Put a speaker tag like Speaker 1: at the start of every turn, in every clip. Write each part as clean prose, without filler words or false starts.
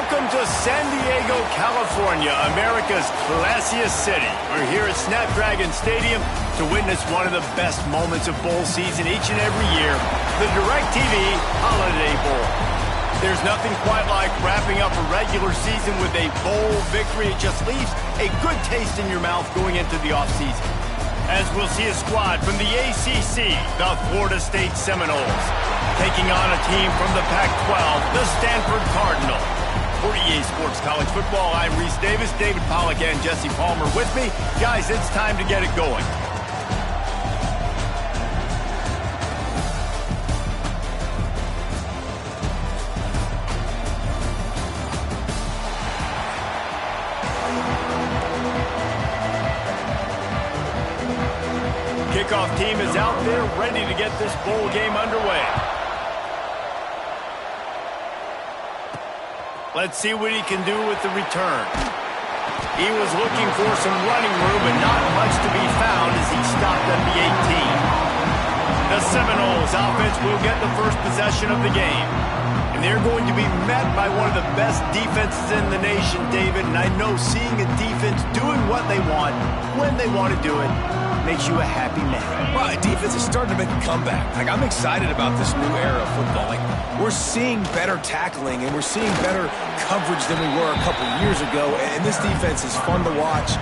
Speaker 1: Welcome to San Diego, California, America's classiest city. We're here at Snapdragon Stadium to witness one of the best moments of bowl season each and every year, the DirecTV Holiday Bowl. There's nothing quite like wrapping up a regular season with a bowl victory. It just leaves a good taste in your mouth going into the offseason. As we'll see a squad from the ACC, the Florida State Seminoles, taking on a team from the Pac-12, the Stanford Cardinals. For EA Sports College Football, I'm Reese Davis, David Pollack, and Jesse Palmer with me. Guys, it's time to get it going. Kickoff team is out there ready to get this bowl game underway. Let's see what he can do with the return. He was looking for some running room, but not much to be found as he stopped at the 18. The Seminoles offense will get the first possession of the game. And they're going to be met by one of the best defenses in the nation, David. And I know seeing a defense doing what they want, when they want to do it, makes you a happy man.
Speaker 2: Well, defense is starting to make a comeback. I'm excited about this new era of football. We're seeing better tackling, and we're seeing better coverage than we were a couple years ago. And this defense is fun to watch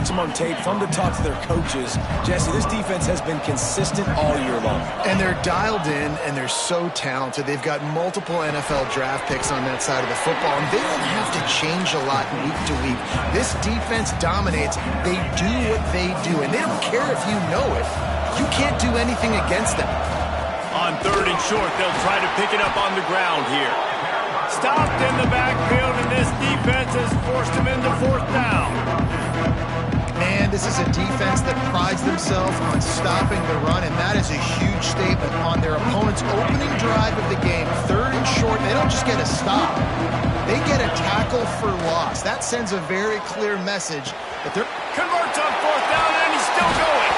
Speaker 2: them on tape, fun to talk to their coaches. Jesse, this defense has been consistent all year long.
Speaker 3: And they're dialed in, and they're so talented. They've got multiple NFL draft picks on that side of the football, and they don't have to change a lot week to week. This defense dominates. They do what they do, and they don't care if you know it. You can't do anything against them.
Speaker 1: On 3rd and short, they'll try to pick it up on the ground here. Stopped in the backfield, and this defense has forced him into 4th down.
Speaker 3: Man, this is a defense that prides themselves on stopping the run, and that is a huge statement on their opponent's opening drive of the game. 3rd and short, they don't just get a stop. They get a tackle for loss. That sends a very clear message that they're...
Speaker 1: Converts on 4th down, and he's still going.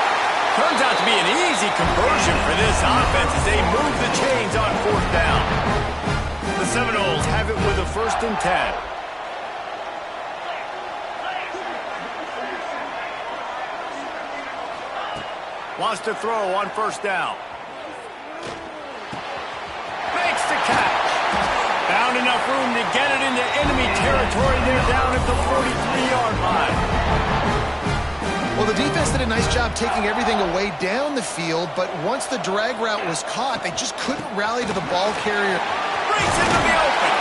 Speaker 1: Turns out to be an easy conversion for this offense as they move the chains on 4th down. The Seminoles have it with a 1st and 10. Wants to throw on 1st down. Makes the catch. Found enough room to get it into enemy territory. They're down at the 43-yard line.
Speaker 3: Well, the defense did a nice job taking everything away down the field, but once the drag route was caught, they just couldn't rally to the ball carrier.
Speaker 1: Breaks into the open.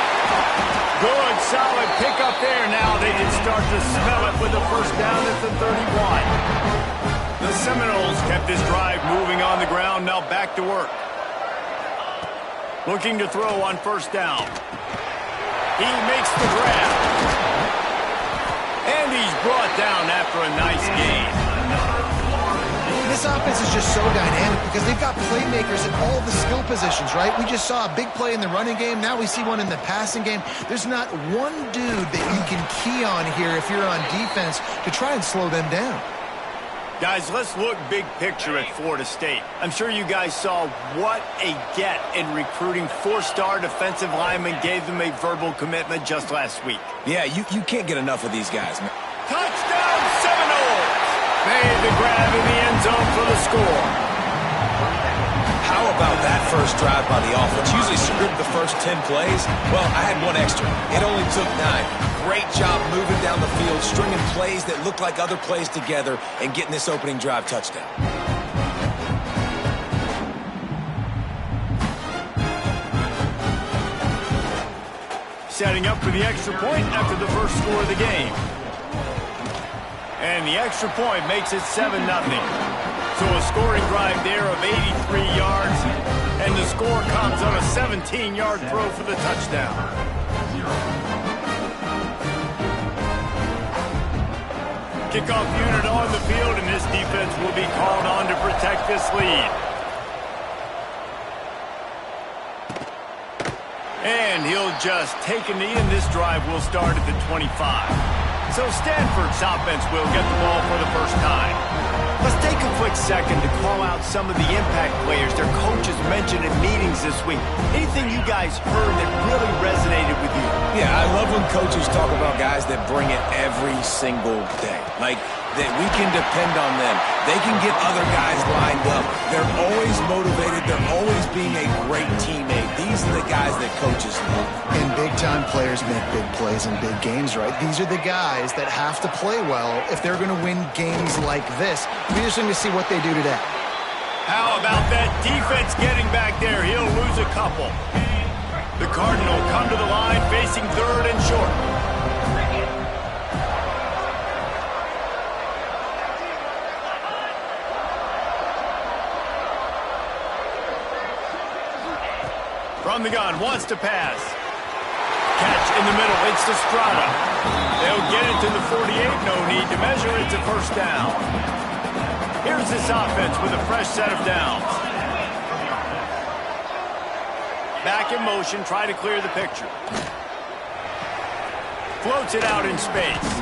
Speaker 1: Good, solid pickup there. Now they can start to smell it with the 1st down at the 31. The Seminoles kept this drive moving on the ground. Now back to work. Looking to throw on 1st down. He makes the grab. And he's brought down after a nice gain.
Speaker 3: This offense is just so dynamic because they've got playmakers at all the skill positions, right? We just saw a big play in the running game. Now we see one in the passing game. There's not one dude that you can key on here if you're on defense to try and slow them down.
Speaker 1: Guys, let's look big picture at Florida State. I'm sure you guys saw what a get in recruiting 4-star defensive linemen gave them a verbal commitment just last week.
Speaker 2: Yeah, you can't get enough of these guys, man.
Speaker 1: Touchdown, Seminoles! Made the grab in the end zone for the score.
Speaker 2: How about that first drive by the offense? Usually script the first 10 plays. Well, I had one extra. It only took 9. Great job moving down the field, stringing plays that look like other plays together, and getting this opening drive touchdown.
Speaker 1: Setting up for the extra point after the first score of the game. And the extra point makes it 7-0. So a scoring drive there of 83 yards, and the score comes on a 17-yard throw for the touchdown. Kickoff unit on the field, and this defense will be called on to protect this lead. And he'll just take a knee, and this drive will start at the 25. So Stanford's offense will get the ball for the first time. Let's take a quick second to call out some of the impact players their coaches mentioned in meetings this week. Anything you guys heard that really resonated with you?
Speaker 2: Yeah, I love when when coaches talk about guys that bring it every single day. Like, that we can depend on them. They can get other guys lined up. They're always motivated. They're always being a great teammate. These are the guys that coaches love.
Speaker 3: And big-time players make big plays in big games, right? These are the guys that have to play well if they're going to win games like this. We're just going to see what they do today.
Speaker 1: How about that defense getting back there? He'll lose a couple. The Cardinal come to the line facing third and short. From the gun, wants to pass. Catch in the middle, it's to Strada. They'll get it to the 48, no need to measure, it's a first down. Here's this offense with a fresh set of downs. Back in motion, try to clear the picture. Floats it out in space.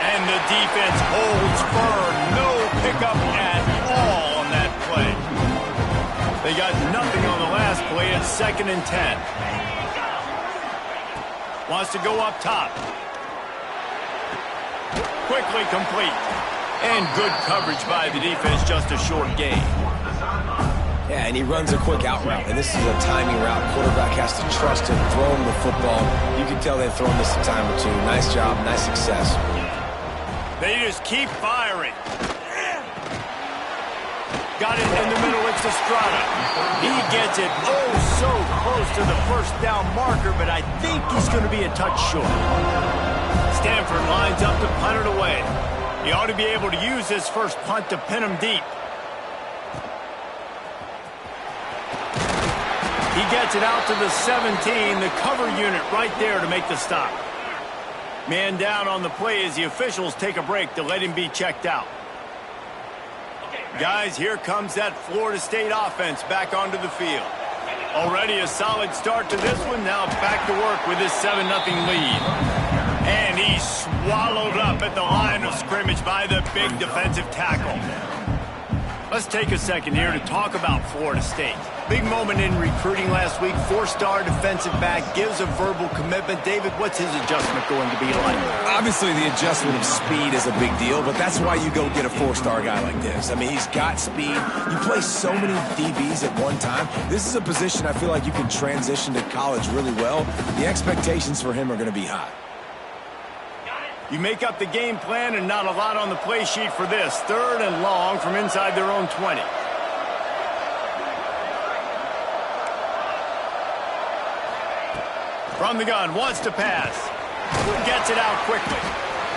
Speaker 1: And the defense holds firm. No pickup at all on that play. They got nothing on the last play. It's 2nd and 10. Wants to go up top. Quickly complete. And good coverage by the defense, just a short gain.
Speaker 2: Yeah, and he runs a quick out route, and this is a timing route. Quarterback has to trust him, throw him the football. You can tell they've thrown this a time or two. Nice job, nice success.
Speaker 1: They just keep firing. Got it in the middle, it's Estrada. He gets it so close to the first down marker, but I think he's going to be a touch short. Stanford lines up to punt it away. He ought to be able to use his first punt to pin him deep. He gets it out to the 17, the cover unit right there to make the stop. Man down on the play as the officials take a break to let him be checked out. Guys, here comes that Florida State offense back onto the field. Already a solid start to this one. Now back to work with his 7-0 lead. And he's swallowed up at the line of scrimmage by the big defensive tackle. Let's take a second here to talk about Florida State. Big moment in recruiting last week. 4-star defensive back gives a verbal commitment. David, what's his adjustment going to be like?
Speaker 2: Obviously, the adjustment of speed is a big deal, but that's why you go get a 4-star guy like this. I mean, he's got speed. You play so many DBs at one time. This is a position I feel like you can transition to college really well. The expectations for him are going to be high.
Speaker 1: You make up the game plan and not a lot on the play sheet for this. 3rd and long from inside their own 20. From the gun, wants to pass. Gets it out quickly.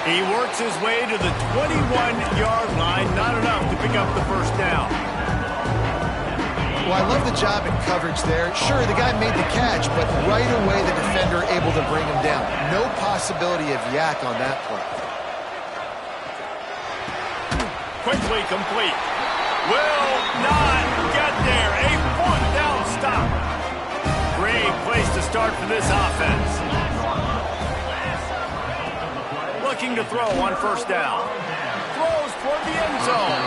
Speaker 1: He works his way to the 21-yard line. Not enough to pick up the first down.
Speaker 3: Well, I love the job in coverage there. Sure, the guy made the catch, but right away the defender able to bring him down. No possibility of yak on that play.
Speaker 1: Quickly complete. Will not get there. A 4th down stop. Great place to start for this offense. Looking to throw on first down. Throws toward the end zone.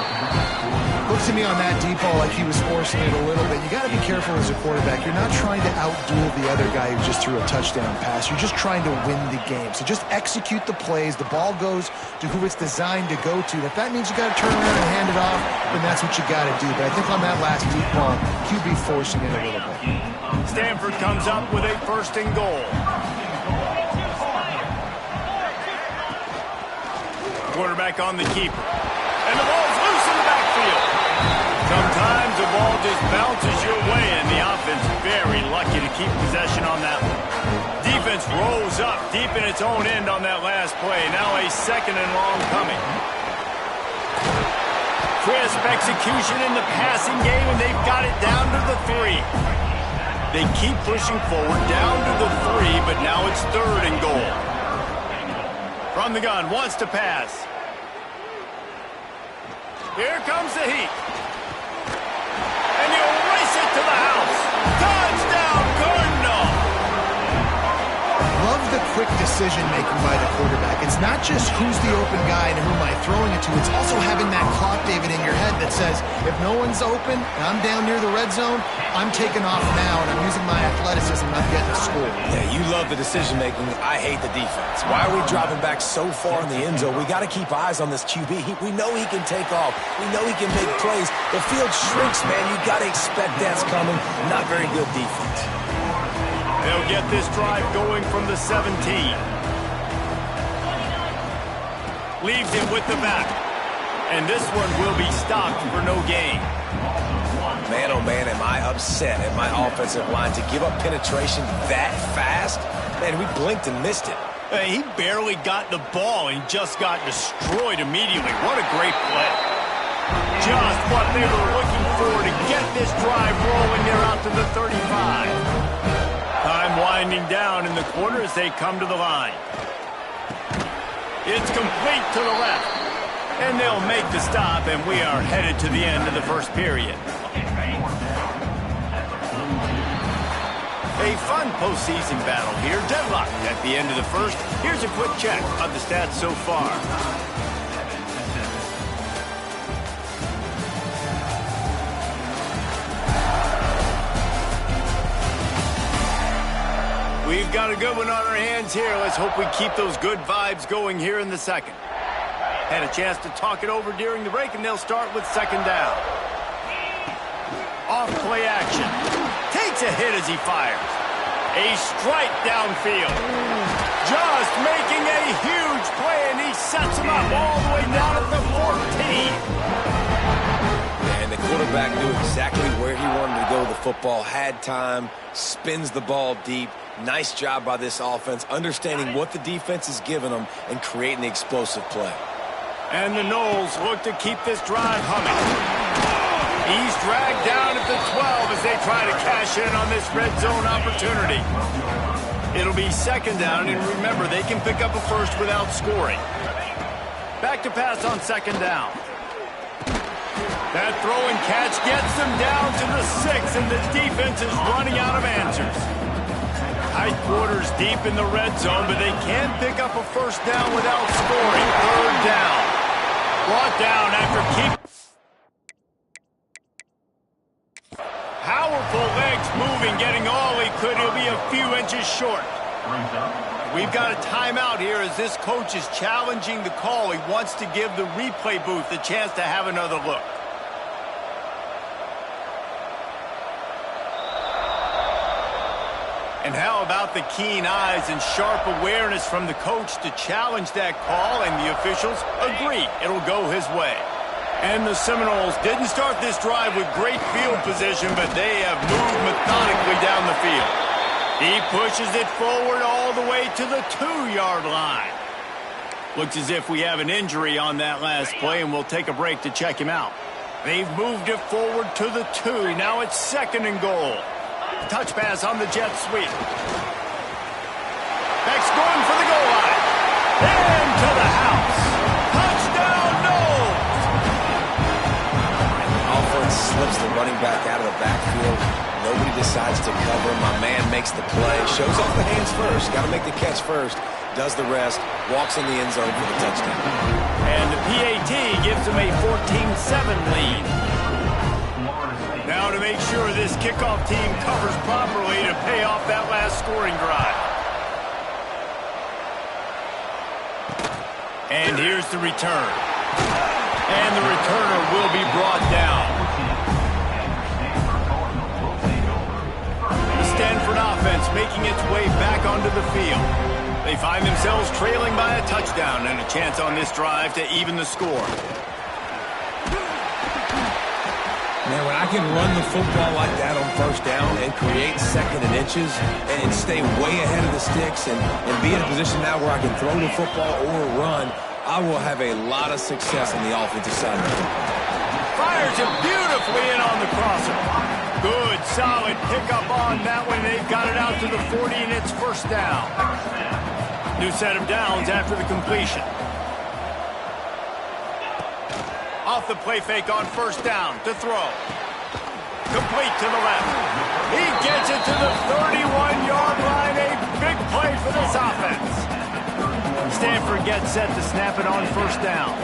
Speaker 3: Looks to me on that deep ball like he was forcing it a little bit. You got to be careful as a quarterback. You're not trying to outduel the other guy who just threw a touchdown pass. You're just trying to win the game. So just execute the plays. The ball goes to who it's designed to go to. If that means you got to turn around and hand it off, then that's what you got to do. But I think on that last deep ball, QB forcing it a little bit.
Speaker 1: Stanford comes up with a 1st and goal. Quarterback on the keeper. And the ball's loose in the backfield. Sometimes the ball just bounces your way, and the offense very lucky to keep possession on that one. Defense rolls up deep in its own end on that last play. Now a 2nd and long coming. Crisp execution in the passing game, and they've got it down to the 3. They keep pushing forward down to the 3, but now it's 3rd and goal. From the gun, wants to pass. Here comes the heat. And he'll race it to the house. Touchdown, Cardinal!
Speaker 3: Love the quick decision-making by the quarterback. It's not just who's the open guy and who am I throwing it to. It's also having that clock, David, in your head that says, if no one's open and I'm down near the red zone, I'm taking off now, and I'm using my athleticism, and I'm getting a score.
Speaker 2: Yeah, you love love the decision-making. I hate the defense. Why are we dropping back so far in the end zone? We got to keep eyes on this QB. We know he can take off. We know he can make plays. The field shrinks, man. You got to expect that's coming. Not very good defense.
Speaker 1: They'll get this drive going from the 17. Leaves it with the back. And this one will be stopped for no gain.
Speaker 2: Man, oh man, am I upset at my offensive line to give up penetration that fast? Man, we blinked and missed it.
Speaker 1: He barely got the ball and just got destroyed immediately. What a great play. Just what they were looking for to get this drive rolling there out to the 35. Time winding down in the corner as they come to the line. It's complete to the left. And they'll make the stop, and we are headed to the end of the first period. A fun postseason battle here. Deadlocked at the end of the first. Here's a quick check of the stats so far. We've got a good one on our hands here. Let's hope we keep those good vibes going here in the second. Had a chance to talk it over during the break, and they'll start with second down. Off play action. Takes a hit as he fires. A strike downfield. Just making a huge play, and he sets him up all the way down at the 14.
Speaker 2: And the quarterback knew exactly where he wanted to go with the football, had time, spins the ball deep. Nice job by this offense, understanding what the defense is giving them and creating the explosive play.
Speaker 1: And the Knowles look to keep this drive humming. He's dragged down at the 12 as they try to cash in on this red zone opportunity. It'll be second down, and remember, they can pick up a first without scoring. Back to pass on second down. That throw and catch gets them down to the 6, and the defense is running out of answers. Tight quarters deep in the red zone, but they can't pick up a first down without scoring. Third down. Brought down after keep. Powerful legs moving, getting all he could. He'll be a few inches short. We've got a timeout here as this coach is challenging the call. He wants to give the replay booth a chance to have another look. And how about the keen eyes and sharp awareness from the coach to challenge that call, and the officials agree it'll go his way. And the Seminoles didn't start this drive with great field position, but they have moved methodically down the field. He pushes it forward all the way to the 2-yard line. Looks as if we have an injury on that last play, and we'll take a break to check him out. They've moved it forward to the 2. Now it's second and goal. Touch pass on the jet sweep. Beck's going for the goal line. Into the house. Touchdown, Knowles!
Speaker 2: Offense slips the running back out of the backfield. Nobody decides to cover. My man makes the play. Shows off the hands first. Got to make the catch first. Does the rest. Walks in the end zone for the touchdown.
Speaker 1: And the PAT gives him a 14-7 lead. Now to make sure this kickoff team covers properly to pay off that last scoring drive. And here's the return. And the returner will be brought down. The Stanford offense making its way back onto the field. They find themselves trailing by a touchdown and a chance on this drive to even the score.
Speaker 2: Man, when I can run the football like that on first down and create second and inches and stay way ahead of the sticks and be in a position now where I can throw the football or run, I will have a lot of success on the offensive side of the football.
Speaker 1: Fires it beautifully in on the crosser. Good, solid pickup on that one. They've got it out to the 40, and it's first down. New set of downs after the completion. Off the play fake on first down to throw. Complete to the left. He gets it to the 31-yard line. A big play for this offense. Stanford gets set to snap it on first down.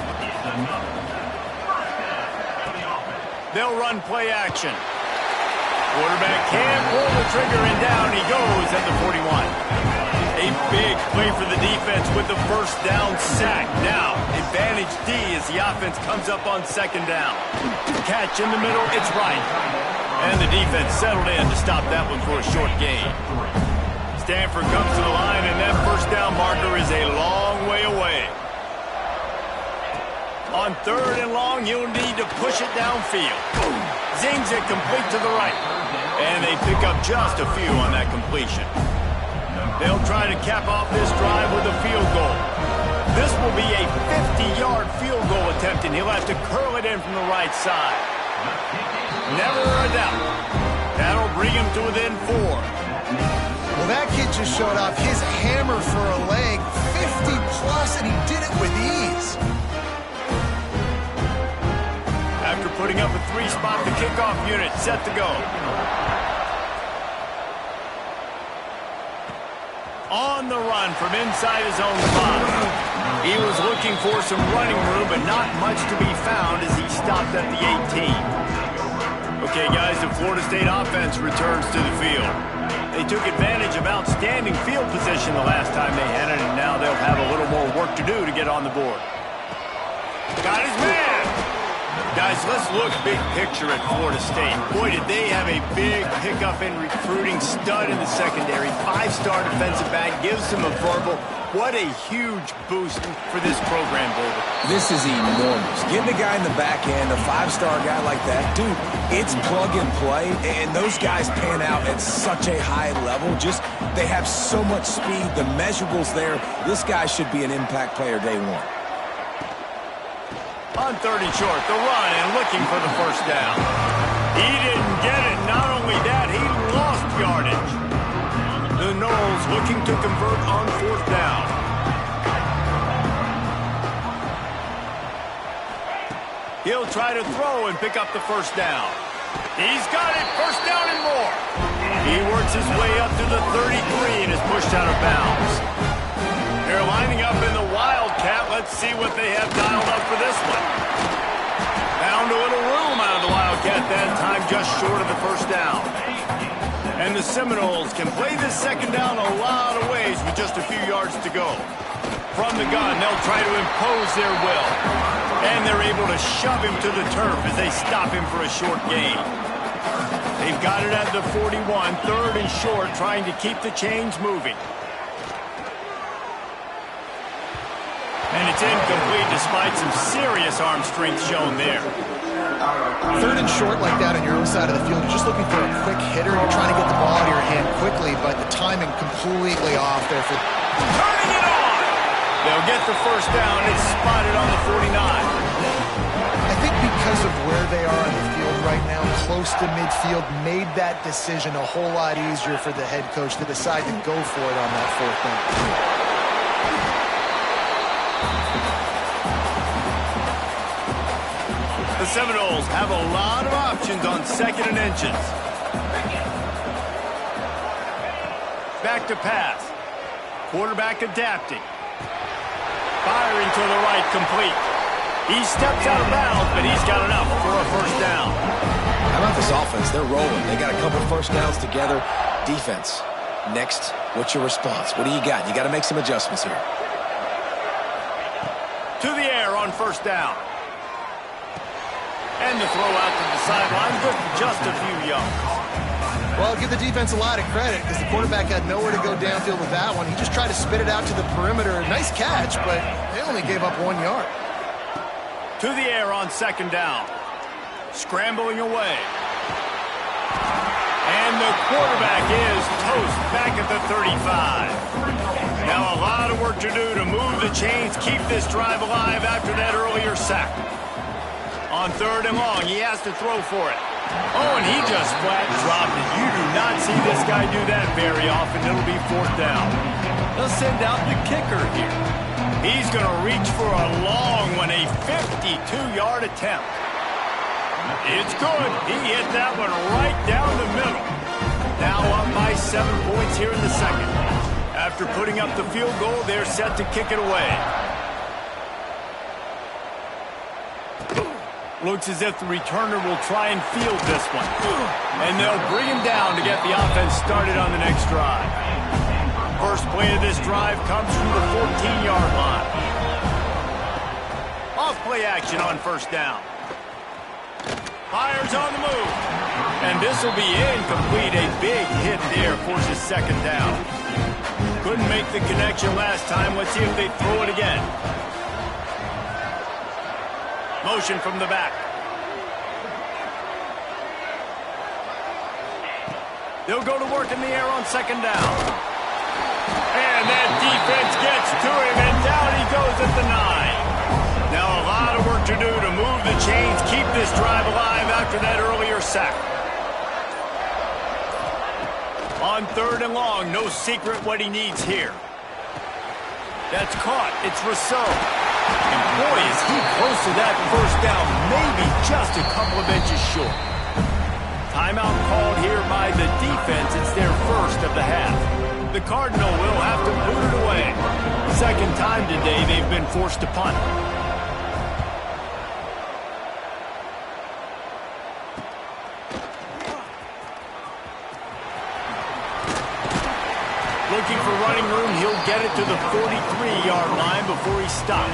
Speaker 1: They'll run play action. Quarterback can't pull the trigger, and down he goes at the 41. big play for the defense with the first down sack. Now, advantage D as the offense comes up on second down. Catch in the middle, it's right. And the defense settled in to stop that one for a short gain. Stanford comes to the line, and that first down marker is a long way away. On third and long, you'll need to push it downfield. Zings it complete to the right. And they pick up just a few on that completion. They'll try to cap off this drive with a field goal. This will be a 50-yard field goal attempt, and he'll have to curl it in from the right side. Never a doubt. That'll bring him to within 4.
Speaker 3: Well, that kid just showed off his hammer for a leg, 50-plus, and he did it with ease.
Speaker 1: After putting up a 3-spot, the kickoff unit set to go. On the run from inside his own 5. He was looking for some running room, but not much to be found as he stopped at the 18. Okay, guys, the Florida State offense returns to the field. They took advantage of outstanding field position the last time they had it, and now they'll have a little more work to do to get on the board. Got his man! Guys, let's look big picture at Florida State. Boy, did they have a big pickup in recruiting. Stud in the secondary. 5-star defensive back. Gives them a verbal. What a huge boost for this program, David.
Speaker 2: This is enormous. Getting a guy in the back end, a 5-star guy like that, dude, it's plug and play, and those guys pan out at such a high level. Just, they have so much speed. The measurables there. This guy should be an impact player day one.
Speaker 1: On 30 short, the run and looking for the first down. He didn't get it. Not only that, he lost yardage. The Noles looking to convert on 4th down. He'll try to throw and pick up the first down. He's got it. First down and more. He works his way up to the 33 and is pushed out of bounds. They're lining up in the Wildcat. Let's see what they have dialed up for this one. Found a little room out of the Wildcat that time, just short of the first down. And the Seminoles can play this second down a lot of ways with just a few yards to go. From the gun, they'll try to impose their will. And they're able to shove him to the turf as they stop him for a short gain. They've got it at the 41, 3rd and short, trying to keep the chains moving. And it's incomplete despite some serious arm strength shown there.
Speaker 3: 3rd and short like that on your own side of the field. You're just looking for a quick hitter. You're trying to get the ball out of your hand quickly, but the timing completely off there.
Speaker 1: Turning it on! They'll get the first down. It's spotted on the 49.
Speaker 3: I think because of where they are on the field right now, close to midfield, made that decision a whole lot easier for the head coach to decide to go for it on that 4th down.
Speaker 1: The Seminoles have a lot of options on 2nd and inches. Back to pass. Quarterback adapting. Firing to the right, complete. He steps out of bounds, but he's got enough for a first down.
Speaker 2: How about this offense? They're rolling. They got a couple first downs together. Defense. Next, what's your response? What do you got? You got to make some adjustments here.
Speaker 1: To the air on first down. And the throw out to the sideline, good for just a few yards.
Speaker 3: Well, give the defense a lot of credit because the quarterback had nowhere to go downfield with that one. He just tried to spit it out to the perimeter. Nice catch, but they only gave up 1 yard.
Speaker 1: To the air on 2nd down. Scrambling away. And the quarterback is toast back at the 35. Now a lot of work to do to move the chains, keep this drive alive after that earlier sack. On 3rd and long, he has to throw for it. Oh, and he just flat dropped it. You do not see this guy do that very often. It'll be 4th down. They'll send out the kicker here. He's going to reach for a long one, a 52-yard attempt. It's good. He hit that one right down the middle. Now up by 7 points here in the second. After putting up the field goal, they're set to kick it away. Looks as if the returner will try and field this one. And they'll bring him down to get the offense started on the next drive. First play of this drive comes from the 14-yard line. Off play action on first down. Fires on the move. And this will be incomplete. A big hit there forces second down. Couldn't make the connection last time. Let's see if they throw it again. Motion from the back. They'll go to work in the air on second down. And that defense gets to him, and down he goes at the 9. Now a lot of work to do to move the chains, keep this drive alive after that earlier sack. On third and long, no secret what he needs here. That's caught. It's Rousseau. And boy, is he close to that first down, maybe just a couple of inches short. Timeout called here by the defense. It's their first of the half. The Cardinal will have to boot it away. Second time today they've been forced to punt. Looking for running room, he'll get it to the 43-yard line before he's stopped.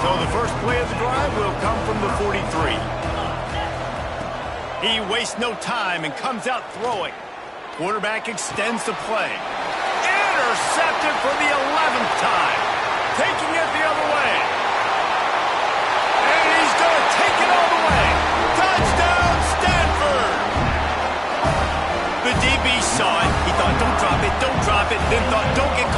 Speaker 1: So the first play of the drive will come from the 43. He wastes no time and comes out throwing. Quarterback extends the play. Intercepted for the 11th time. Taking it the other way. And he's going to take it all the way. Touchdown, Stanford! The DB saw it. He thought, don't drop it. Then thought, don't get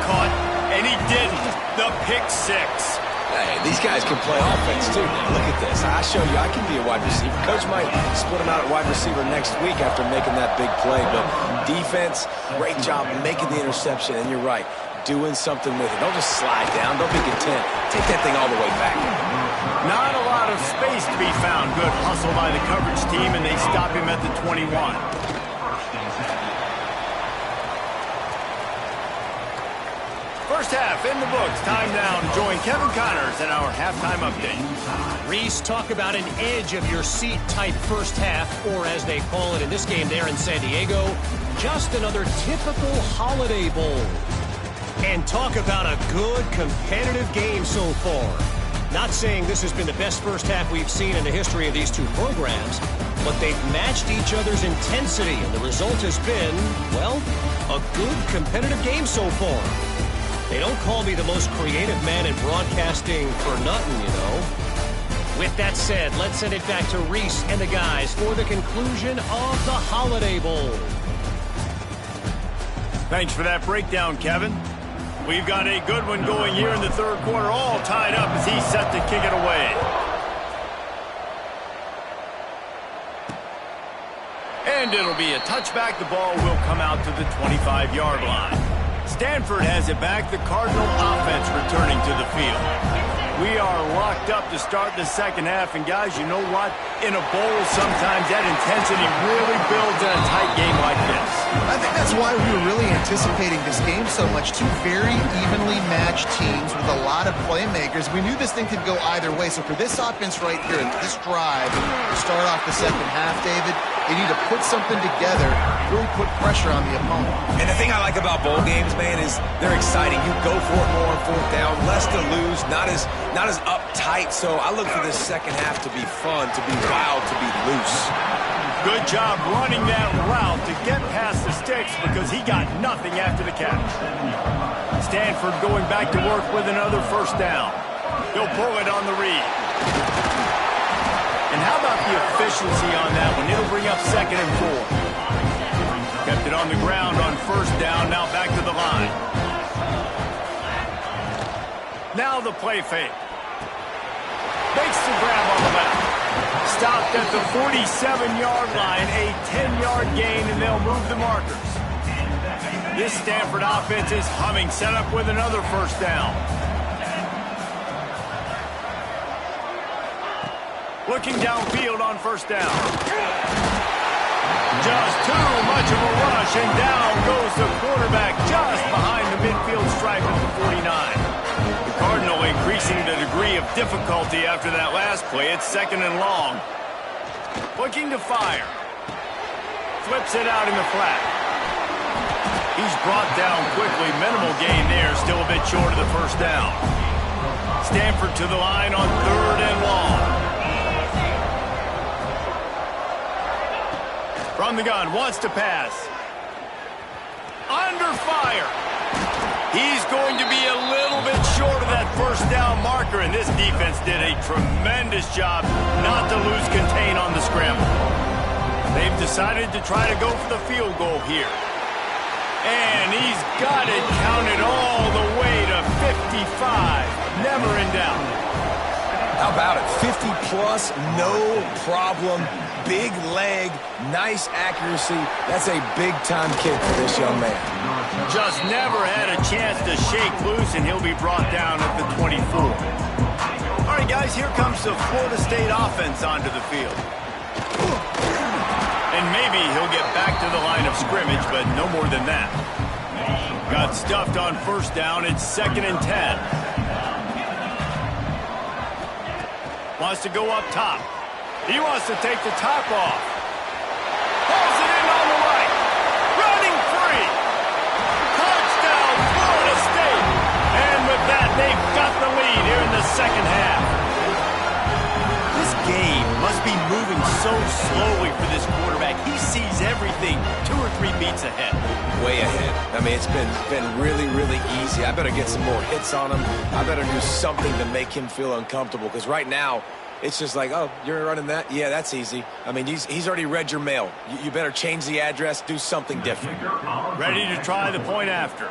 Speaker 1: caught. And he didn't. The pick six.
Speaker 2: Hey, these guys can play offense, too. Look at this. I show you I can be a wide receiver. Coach might split him out at wide receiver next week after making that big play. But defense, great job making the interception. And you're right, doing something with it. Don't just slide down. Don't be content. Take that thing all the way back.
Speaker 1: Not a lot of space to be found. Good hustle by the coverage team, and they stop him at the 21. First half in the books. Time now to join Kevin Connors in our halftime update.
Speaker 4: Reese, talk about an edge-of-your-seat type first half, or as they call it in this game there in San Diego, just another typical Holiday Bowl. And talk about a good competitive game so far. Not saying this has been the best first half we've seen in the history of these two programs, but they've matched each other's intensity, and the result has been, well, a good competitive game so far. They don't call me the most creative man in broadcasting for nothing, you know. With that said, let's send it back to Reese and the guys for the conclusion of the Holiday Bowl.
Speaker 1: Thanks for that breakdown, Kevin. We've got a good one going here in the third quarter, all tied up as he's set to kick it away. And it'll be a touchback. The ball will come out to the 25-yard line. Stanford has it back. The Cardinal offense returning to the field. We are locked up to start the second half. And, guys, you know what? In a bowl, sometimes that intensity really builds in a tight game like this.
Speaker 3: I think that's why we were really anticipating this game so much. Two very evenly matched teams with a lot of playmakers. We knew this thing could go either way. So for this offense right here, this drive, to start off the second half, David, they need to put something together, really put pressure on the opponent.
Speaker 2: And the thing I like about bowl games, man, is they're exciting. You go for it more on fourth down, less to lose, not as uptight. So I look for this second half to be fun, to be wild, to be loose.
Speaker 1: Good job running that route to get past the sticks because he got nothing after the catch. Stanford going back to work with another first down. He'll pull it on the read. And how about the efficiency on that one? It'll bring up second and 4. Kept it on the ground on first down. Now back to the line. Now the play fake. Makes the grab on the back. Stopped at the 47-yard line. A 10-yard gain, and they'll move the markers. This Stanford offense is humming. Set up with another first down. Looking downfield on first down. Just too much of a rush, and down goes the quarterback just behind the midfield stripe at the 49. The Cardinal increasing the degree of difficulty after that last play. It's second and long. Looking to fire. Flips it out in the flat. He's brought down quickly. Minimal gain there. Still a bit short of the first down. Stanford to the line on 3rd and long. From the gun, wants to pass. Under fire. He's going to be a little bit short of that first down marker, and this defense did a tremendous job not to lose contain on the scramble. They've decided to try to go for the field goal here. And he's got it counted all the way to 55. Never in doubt.
Speaker 2: How about it? 50-plus, no problem. Big leg, nice accuracy. That's a big-time kick for this young man.
Speaker 1: Just never had a chance to shake loose, and he'll be brought down at the 24. All right, guys, here comes the Florida State offense onto the field. And maybe he'll get back to the line of scrimmage, but no more than that. Got stuffed on first down. It's 2nd and 10. Wants to go up top. He wants to take the top off. Pulls it in on the right. Running free. Touchdown, Florida State. And with that, they've got the lead here in the second half. This game must be moving so slowly for this quarterback. He sees everything 2 or 3 beats ahead.
Speaker 2: Way ahead. I mean, it's been really, really easy. I better get some more hits on him. I better do something to make him feel uncomfortable, because right now, it's just like, oh, you're running that? Yeah, that's easy. I mean, he's already read your mail. You better change the address, do something different.
Speaker 1: Ready to try the point after.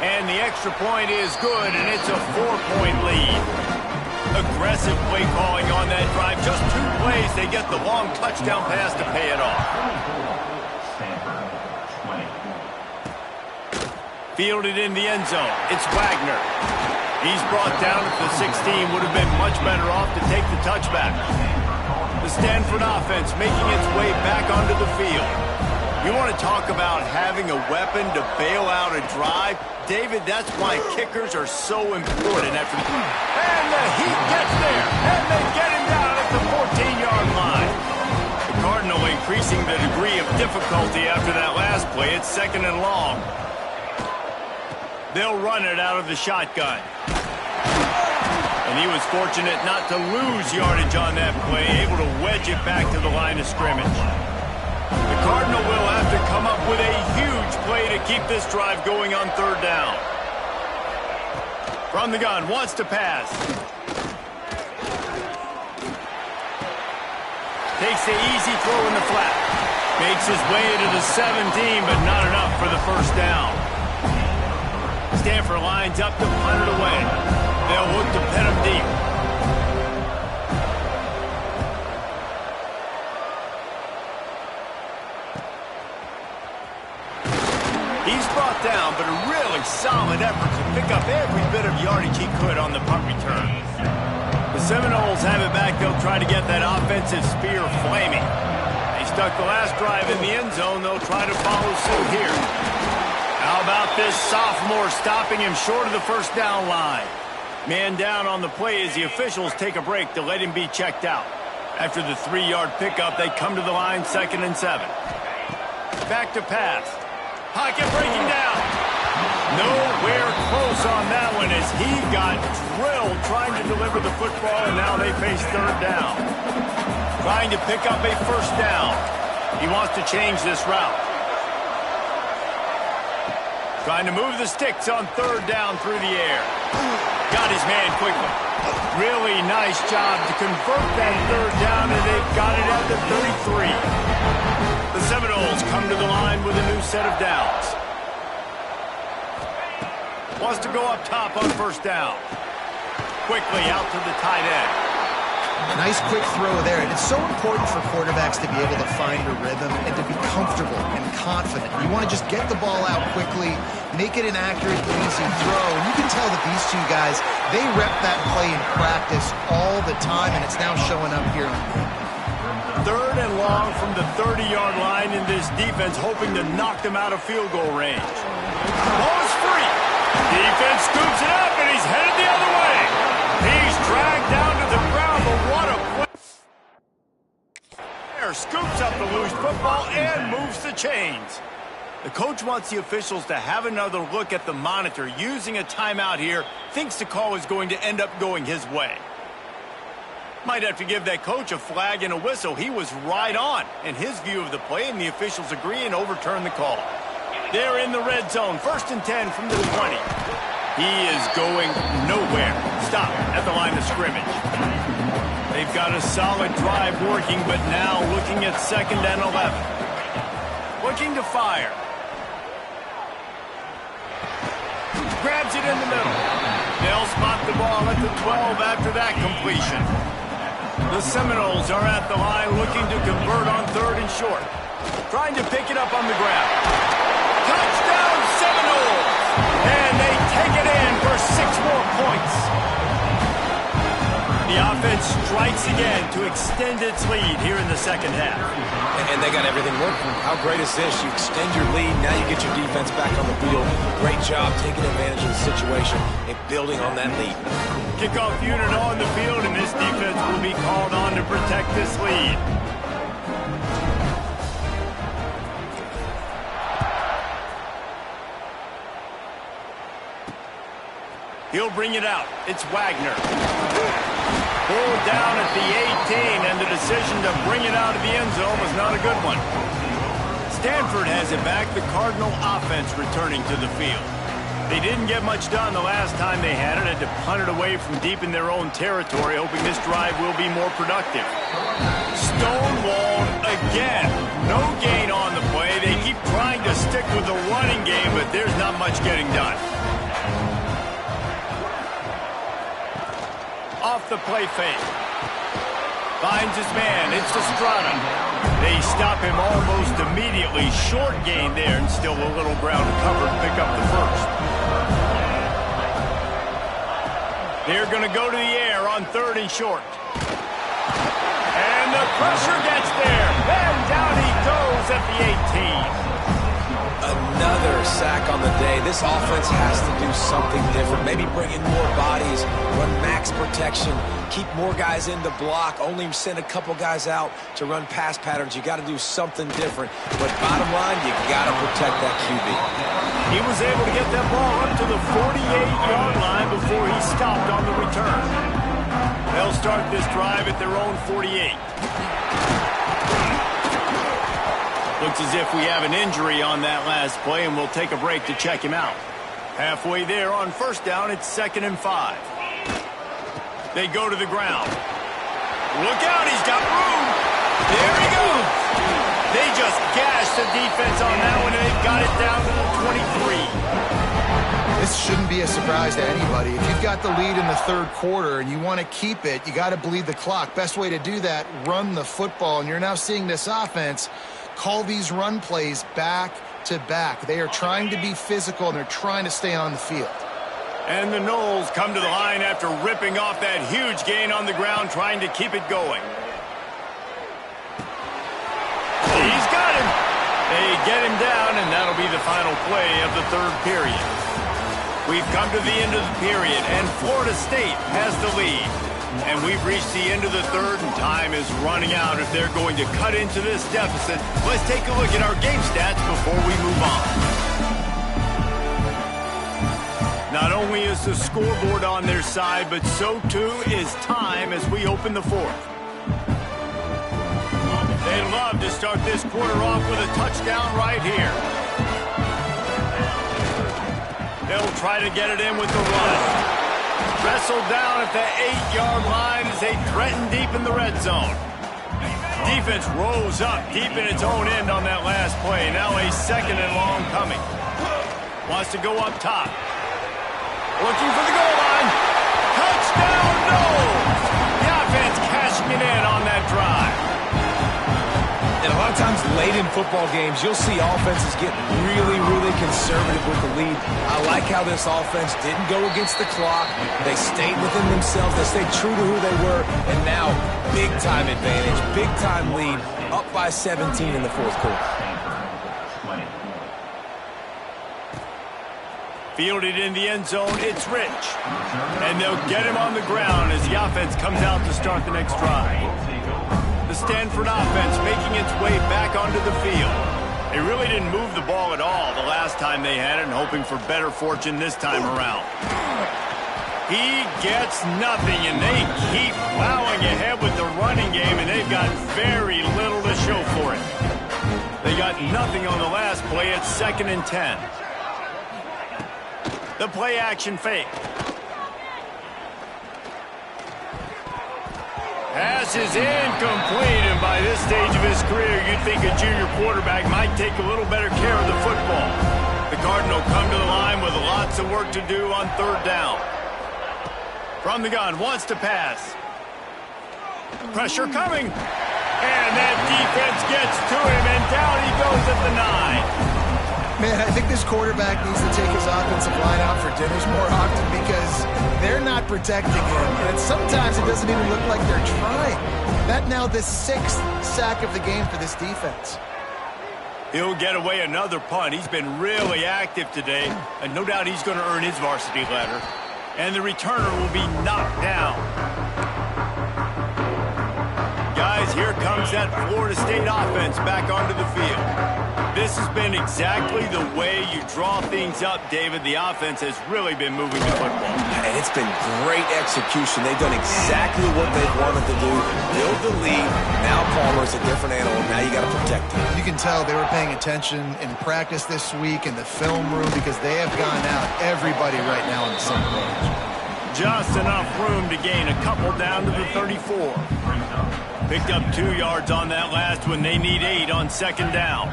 Speaker 1: And the extra point is good, and it's a 4-point lead. Aggressive play calling on that drive. Just 2 plays, they get the long touchdown pass to pay it off. Fielded in the end zone. It's Wagner. He's brought down at the 16. Would have been much better off to take the touchback. The Stanford offense making its way back onto the field. You want to talk about having a weapon to bail out a drive? David, that's why kickers are so important after the... And the Heat gets there. And they get him down at the 14-yard line. The Cardinal increasing the degree of difficulty after that last play. It's 2nd and long. They'll run it out of the shotgun. And he was fortunate not to lose yardage on that play, able to wedge it back to the line of scrimmage. The Cardinal will have to come up with a huge play to keep this drive going on 3rd down. From the gun, wants to pass. Takes the easy throw in the flat. Makes his way to the 17, but not enough for the first down. Stanford lines up to punt it away. They'll look to pin him deep. He's brought down, but a really solid effort to pick up every bit of yardage he could on the punt return. The Seminoles have it back. They'll try to get that offensive spear flaming. They stuck the last drive in the end zone. They'll try to follow suit here. How about this sophomore stopping him short of the first down line? Man down on the play as the officials take a break to let him be checked out. After the 3-yard pickup, they come to the line 2nd and 7. Back to pass. Pocket breaking down. Nowhere close on that one as he got drilled trying to deliver the football, and now they face 3rd down. Trying to pick up a first down. He wants to change this route. Trying to move the sticks on 3rd down through the air. Got his man quickly. Really nice job to convert that 3rd down, and they've got it at the 33. The Seminoles come to the line with a new set of downs. Wants to go up top on first down. Quickly out to the tight end.
Speaker 3: Nice quick throw there. And it's so important for quarterbacks to be able to find a rhythm and to be comfortable and confident. You want to just get the ball out quickly, make it an accurate, easy throw. And you can tell that these two guys, they rep that play in practice all the time, and it's now showing up here on game.
Speaker 1: 3rd and long from the 30-yard line, in this defense hoping to knock them out of field goal range. Ball is free. Defense scoops it up, and he's headed the other way. He's dragged down to the ground, but what a play. there, scoops up the loose football and moves the chains. The coach wants the officials to have another look at the monitor. Using a timeout here, thinks the call is going to end up going his way. Might have to give that coach a flag and a whistle. He was right on in his view of the play, and the officials agree and overturn the call. They're in the red zone, 1st and 10 from the 20. He is going nowhere. Stop at the line of scrimmage. They've got a solid drive working, but now looking at 2nd and 11. Looking to fire. Grabs it in the middle. They'll spot the ball at the 12 after that completion. The Seminoles are at the line looking to convert on 3rd and short. Trying to pick it up on the ground. Touchdown Seminoles! And they take it in for 6 more points. The offense strikes again to extend its lead here in the 2nd half.
Speaker 2: And they got everything working. How great is this? You extend your lead, now you get your defense back on the field. Great job taking advantage of the situation and building on that lead.
Speaker 1: Kickoff unit on the field, and this defense will be called on to protect this lead. He'll bring it out. It's Wagner. Pulled down at the 18, and the decision to bring it out of the end zone was not a good one. Stanford has it back. The Cardinal offense returning to the field. They didn't get much done the last time they had it. Had to punt it away from deep in their own territory, hoping this drive will be more productive. Stonewalled again. No gain on the play. They keep trying to stick with the running game, but there's not much getting done. Off the play fake. Finds his man. It's Estrada. They stop him almost immediately. Short gain there, and still a little ground to cover to pick up the 1st. They're going to go to the air on 3rd and short. And the pressure gets there. And down he goes at the 18.
Speaker 2: Another sack on the day. This offense has to do something different. Maybe bring in more bodies, run max protection, keep more guys in the block, only send a couple guys out to run pass patterns. You got to do something different. But bottom line, you got to protect that QB.
Speaker 1: He was able to get that ball up to the 48-yard line before he stopped on the return. They'll start this drive at their own 48. Looks as if we have an injury on that last play, and we'll take a break to check him out. Halfway there on 1st down, it's 2nd and 5. They go to the ground. Look out, he's got room. There he goes. They just gashed the defense on that one, and they've got it down to the 23.
Speaker 3: This shouldn't be a surprise to anybody. If you've got the lead in the 3rd quarter and you want to keep it, you got to bleed the clock. Best way to do that, run the football. And you're now seeing this offense call these run plays back to back. They are trying to be physical, and they're trying to stay on the field.
Speaker 1: And the Noles come to the line after ripping off that huge gain on the ground, trying to keep it going. He's got him. They get him down, and that'll be the final play of the 3rd period. We've come to the end of the period, and Florida State has the lead. And we've reached the end of the 3rd, and time is running out if they're going to cut into this deficit. Let's take a look at our game stats before we move on. Not only is the scoreboard on their side, but so too is time as we open the 4th. They'd love to start this quarter off with a touchdown right here. They'll try to get it in with the run. Wrestled down at the 8-yard line as they threaten deep in the red zone. Defense rose up deep in its own end on that last play. Now a 2nd and long coming. Wants to go up top. Looking for the goal line. Touchdown, Noles! The offense cashing it in on that drive.
Speaker 2: And a lot of times late in football games, you'll see offenses get really, really conservative with the lead. I like how this offense didn't go against the clock. They stayed within themselves. They stayed true to who they were. And now, big-time advantage, big-time lead, up by 17 in the 4th quarter.
Speaker 1: Fielded in the end zone, it's Rich. And they'll get him on the ground as the offense comes out to start the next drive. The The Stanford offense making its way back onto the field. They really didn't move the ball at all the last time they had it, and hoping for better fortune this time around. He gets nothing, and they keep plowing ahead with the running game, and they've got very little to show for it. They got nothing on the last play. It's 2nd and 10. The play action fake. Pass is incomplete, and by this stage of his career, you'd think a junior quarterback might take a little better care of the football. The Cardinal come to the line with lots of work to do on 3rd down. From the gun, wants to pass. Pressure coming. And that defense gets to him, and down he goes at the 9.
Speaker 3: Man, I think this quarterback needs to take his offensive line out for dinners more often because they're not protecting him. And sometimes it doesn't even look like they're trying. That now the 6th sack of the game for this defense.
Speaker 1: He'll get away another punt. He's been really active today, and no doubt he's going to earn his varsity letter. And the returner will be knocked down. Guys, here comes that Florida State offense back onto the field. This has been exactly the way you draw things up, David. The offense has really been moving the football.
Speaker 2: And it's been great execution. They've done exactly what they've wanted to do. Build the lead. Now Palmer's a different animal. Now you got to protect him.
Speaker 3: You can tell they were paying attention in practice this week in the film room because they have gone out everybody right now on the same page.
Speaker 1: Just enough room to gain a couple down to the 34. Picked up 2 yards on that last one. They need 8 on 2nd down.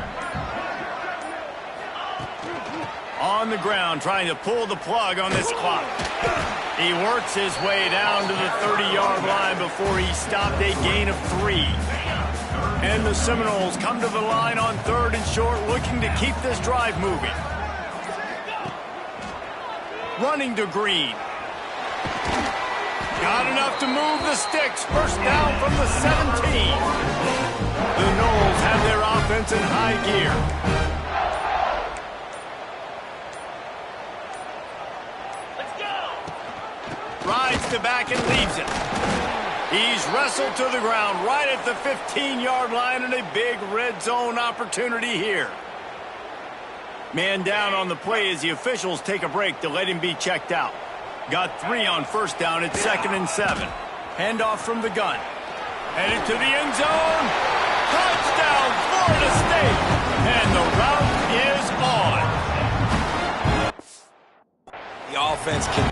Speaker 1: On the ground, trying to pull the plug on this clock. He works his way down to the 30-yard line before he stopped, a gain of 3. And the Seminoles come to the line on 3rd and short, looking to keep this drive moving. Running to Green. Got enough to move the sticks. First down from the 17. The Noles have their offense in high gear. Rides the back and leaves it. He's wrestled to the ground right at the 15-yard line, and a big red zone opportunity here. Man down on the play as the officials take a break to let him be checked out. Got 3 on 1st down. It's 2nd and 7. Handoff from the gun. Headed to the end zone. Touchdown, Florida State. And the route is on.
Speaker 2: The offense can...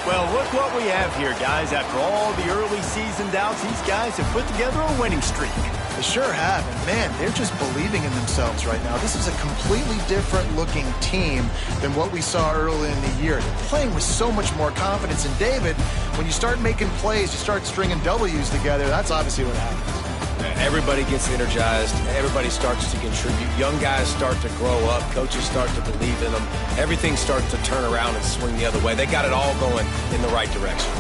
Speaker 1: Well, look what we have here, guys. After all the early season doubts, these guys have put together a winning streak.
Speaker 3: They sure have. And, man, they're just believing in themselves right now. This is a completely different-looking team than what we saw early in the year. They're playing with so much more confidence. And, David, when you start making plays, you start stringing W's together, that's obviously what happens.
Speaker 2: Everybody gets energized. Everybody starts to contribute. Young guys start to grow up. Coaches start to believe in them. Everything starts to turn around and swing the other way. They got it all going in the right direction.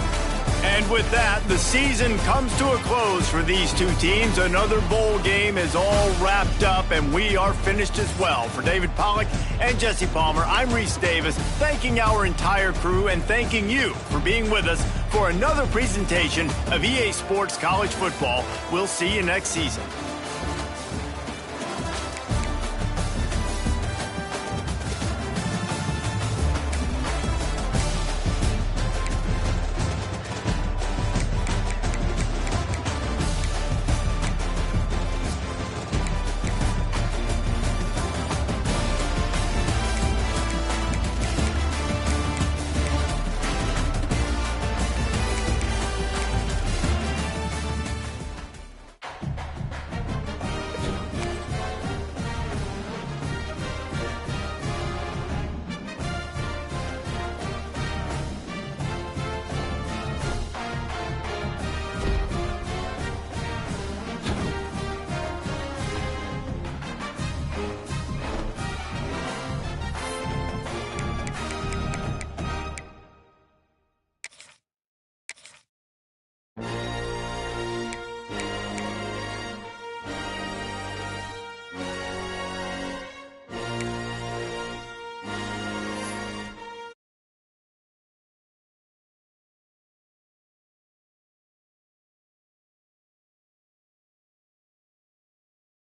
Speaker 1: And with that, the season comes to a close for these two teams. Another bowl game is all wrapped up, and we are finished as well. For David Pollack and Jesse Palmer, I'm Reese Davis, thanking our entire crew and thanking you for being with us for another presentation of EA Sports College Football. We'll see you next season.